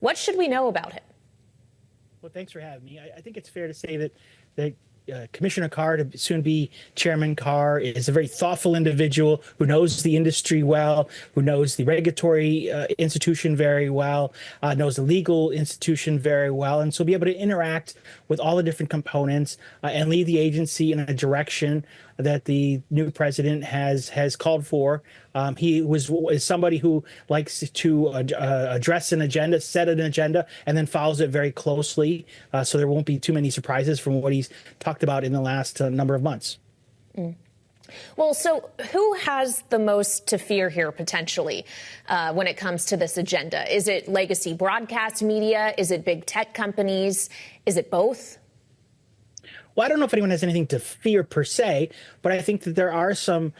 What should we know about him? Well, thanks for having me. I think it's fair to say that Commissioner Carr, to soon be Chairman Carr, is a very thoughtful individual who knows the industry well, who knows the regulatory institution very well, knows the legal institution very well, and so be able to interact with all the different components and lead the agency in a direction that the new president has called for. He is somebody who likes to address an agenda, set an agenda, and then follows it very closely. So there won't be too many surprises from what he's talked about in the last number of months. Well, so who has the most to fear here potentially when it comes to this agenda? Is it legacy broadcast media? Is it big tech companies? Is it both? Well, I don't know if anyone has anything to fear per se, but I think that there are some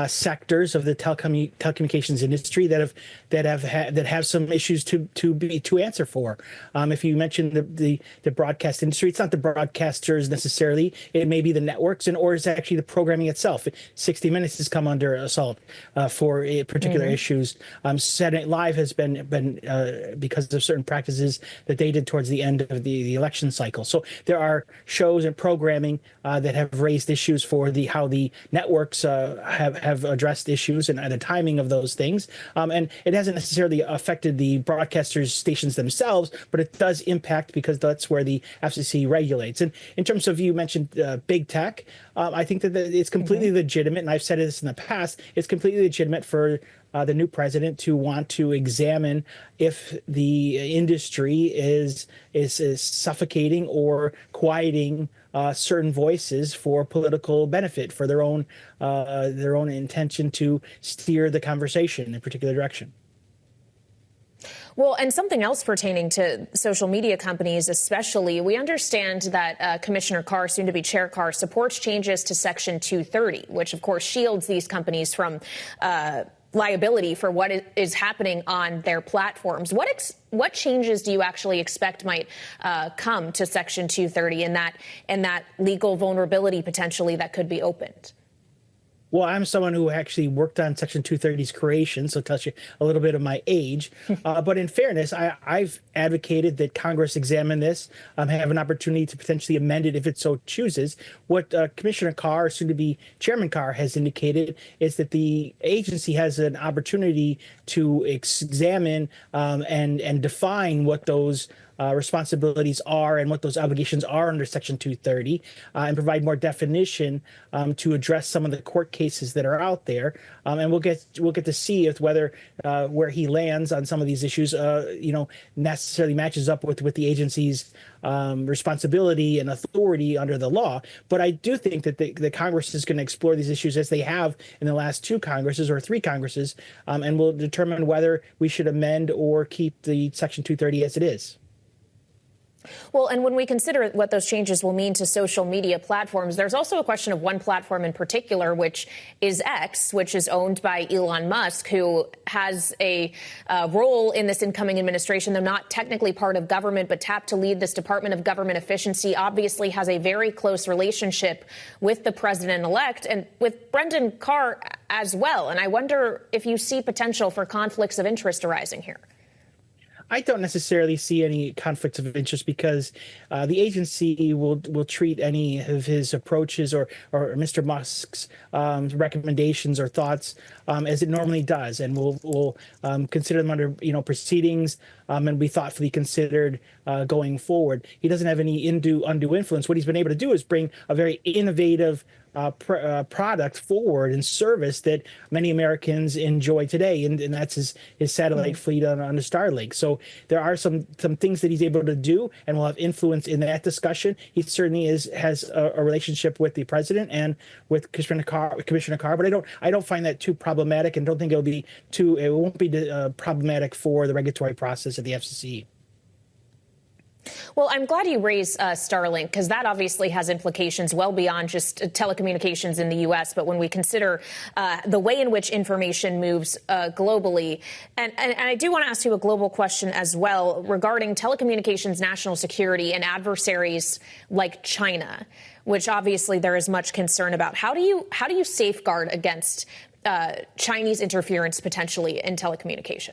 sectors of the telecommunications industry that have some issues to answer for. If you mentioned the broadcast industry, it's not the broadcasters necessarily. It may be the networks, or it's actually the programming itself. 60 Minutes has come under assault for particular issues. Saturday Night Live has been because of certain practices that they did towards the end of the election cycle. So there are shows and programming that have raised issues for how the networks have addressed issues and the timing of those things. And it hasn't necessarily affected the broadcasters' stations themselves, but it does impact because that's where the FCC regulates. And in terms of, you mentioned big tech, I think that it's completely legitimate, and I've said this in the past, it's completely legitimate for the new president to want to examine if the industry is suffocating or quieting certain voices for political benefit, for their own intention to steer the conversation in a particular direction. Well, and something else pertaining to social media companies, especially, we understand that Commissioner Carr, soon to be Chair Carr, supports changes to Section 230, which, of course, shields these companies from liability for what is happening on their platforms. What changes do you actually expect might come to Section 230 and that legal vulnerability potentially that could be opened? Well, I'm someone who actually worked on Section 230's creation, so it tells you a little bit of my age. But in fairness, I've advocated that Congress examine this, have an opportunity to potentially amend it if it so chooses. What Commissioner Carr, soon to be Chairman Carr, has indicated is that the agency has an opportunity to examine and define what those responsibilities are and what those obligations are under Section 230, and provide more definition to address some of the court cases that are out there. And we'll get to see if whether where he lands on some of these issues, necessarily matches up with the agency's responsibility and authority under the law. But I do think that the Congress is going to explore these issues as they have in the last two Congresses or three Congresses, and will determine whether we should amend or keep the Section 230 as it is. Well, and when we consider what those changes will mean to social media platforms, there's also a question of one platform in particular, which is X, which is owned by Elon Musk, who has a role in this incoming administration. They're not technically part of government, but tapped to lead this Department of Government Efficiency, obviously has a very close relationship with the president-elect and with Brendan Carr as well. And I wonder if you see potential for conflicts of interest arising here. I don't necessarily see any conflicts of interest because the agency will treat any of his approaches or Mr. Musk's recommendations or thoughts as it normally does, and we'll consider them under proceedings and be thoughtfully considered going forward. He doesn't have any undue influence. What he's been able to do is bring a very innovative product forward and service that many Americans enjoy today, and that's his satellite fleet on the Starlink. So there are some things that he's able to do, and will have influence in that discussion. He certainly has a relationship with the president and with Commissioner Carr, but I don't find that too problematic, and don't think it won't be problematic for the regulatory process at the FCC. Well, I'm glad you raised Starlink, because that obviously has implications well beyond just telecommunications in the U.S. But when we consider the way in which information moves globally, and I do want to ask you a global question as well regarding telecommunications national security and adversaries like China, which obviously there is much concern about. How do you safeguard against Chinese interference potentially in telecommunication?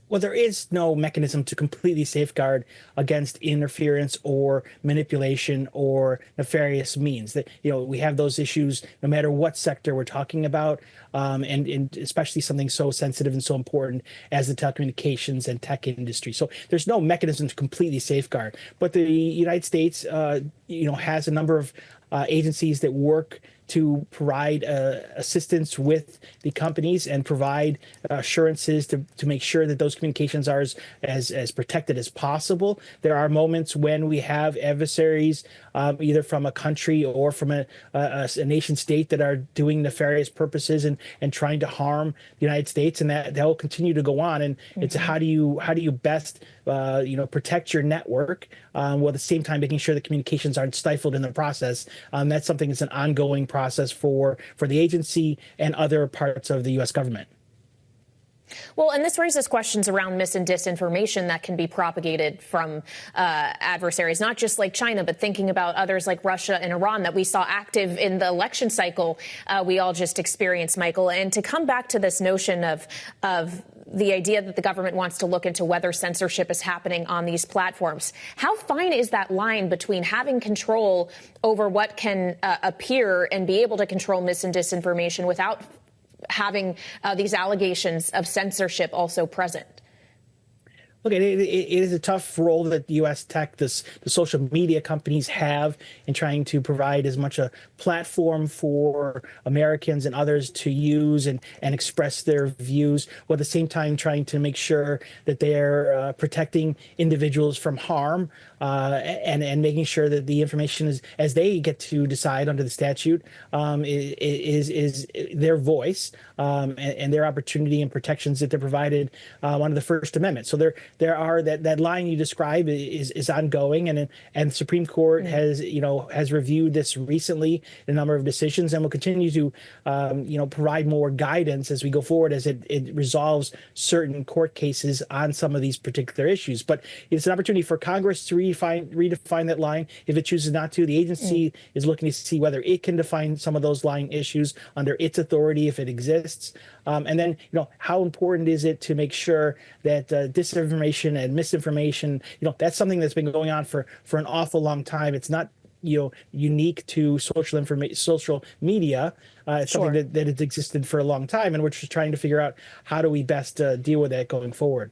Well, there is no mechanism to completely safeguard against interference or manipulation or nefarious means. That we have those issues no matter what sector we're talking about, and especially something so sensitive and so important as the telecommunications and tech industry. So there's no mechanism to completely safeguard. But the United States, has a number of agencies that work to provide assistance with the companies and provide assurances to make sure that those communications are as protected as possible. There are moments when we have adversaries, either from a country or from a nation state, that are doing nefarious purposes and trying to harm the United States, and that will continue to go on. And it's how do you best protect your network, while at the same time making sure the communications aren't stifled in the process. That's something that's an ongoing process for the agency and other parts of the U.S. government. Well, and this raises questions around mis and disinformation that can be propagated from adversaries, not just like China, but thinking about others like Russia and Iran that we saw active in the election cycle we all just experienced, Michael. And to come back to this notion of the idea that the government wants to look into whether censorship is happening on these platforms, how fine is that line between having control over what can appear and be able to control mis and disinformation without having these allegations of censorship also present? Look, it is a tough role that U.S. tech, the social media companies have in trying to provide as much a platform for Americans and others to use and express their views, while at the same time trying to make sure that they're protecting individuals from harm, and making sure that the information is, as they get to decide under the statute, is their voice, and their opportunity and protections that they're provided under the First Amendment. So there are that line you describe is ongoing, and the Supreme Court has reviewed this recently in a number of decisions, and will continue to provide more guidance as we go forward, as it resolves certain court cases on some of these particular issues. But it's an opportunity for Congress to redefine that line. If it chooses not to, the agency is looking to see whether it can define some of those line issues under its authority, if it exists. And then, how important is it to make sure that disinformation and misinformation, that's something that's been going on for an awful long time. It's not unique to social media. It's something that has existed for a long time, and we're just trying to figure out how do we best deal with that going forward.